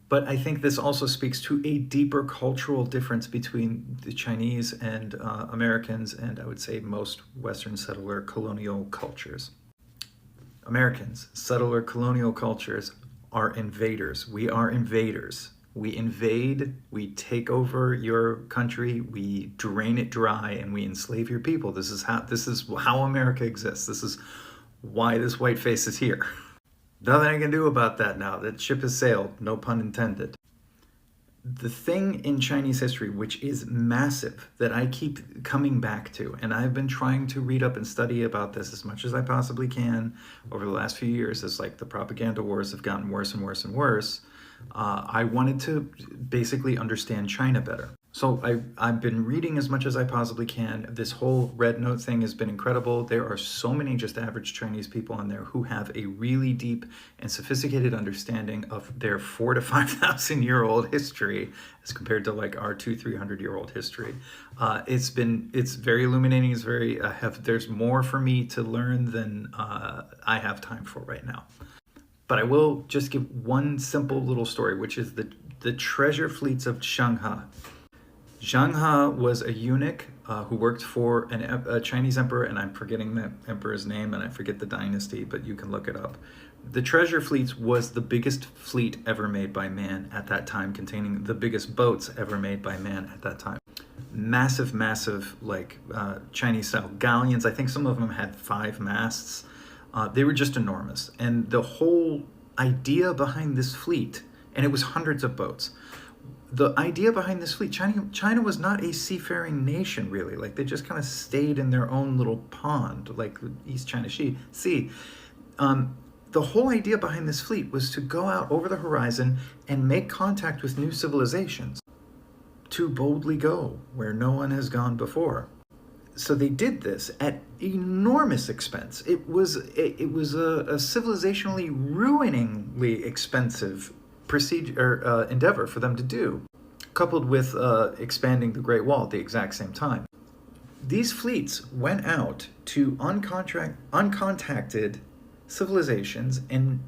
But I think this also speaks to a deeper cultural difference between the Chinese and Americans, and I would say most Western settler colonial cultures. Americans, settler colonial cultures, are invaders. We are invaders. We invade, we take over your country, we drain it dry, and we enslave your people. This is how America exists. This is why this white face is here. Nothing I can do about that now. That ship has sailed, no pun intended. The thing in Chinese history, which is massive, that I keep coming back to, and I've been trying to read up and study about this as much as I possibly can over the last few years, as like the propaganda wars have gotten worse and worse and worse. I wanted to basically understand China better. So I've been reading as much as I possibly can. This whole Red Note thing has been incredible. There are so many just average Chinese people on there who have a really deep and sophisticated understanding of their 4,000 to 5,000 year old history as compared to like our 200-300 year old history. It's very illuminating. It's very, there's more for me to learn than I have time for right now. But I will just give one simple little story, which is the treasure fleets of Zheng He. Zheng He was a eunuch who worked for a Chinese emperor, and I'm forgetting the emperor's name, and I forget the dynasty, but you can look it up. The treasure fleets was the biggest fleet ever made by man at that time, containing the biggest boats ever made by man at that time. Massive, massive, like Chinese-style galleons. I think some of them had 5 masts. They were just enormous. And the whole idea behind this fleet, and it was hundreds of boats, the idea behind this fleet, China was not a seafaring nation, really. Like, they just kind of stayed in their own little pond, like the East China Sea. The whole idea behind this fleet was to go out over the horizon and make contact with new civilizations, to boldly go where no one has gone before. So they did this at enormous expense. It was a civilizationally ruiningly expensive endeavor for them to do, coupled with expanding the Great Wall at the exact same time. These fleets went out to uncontacted civilizations and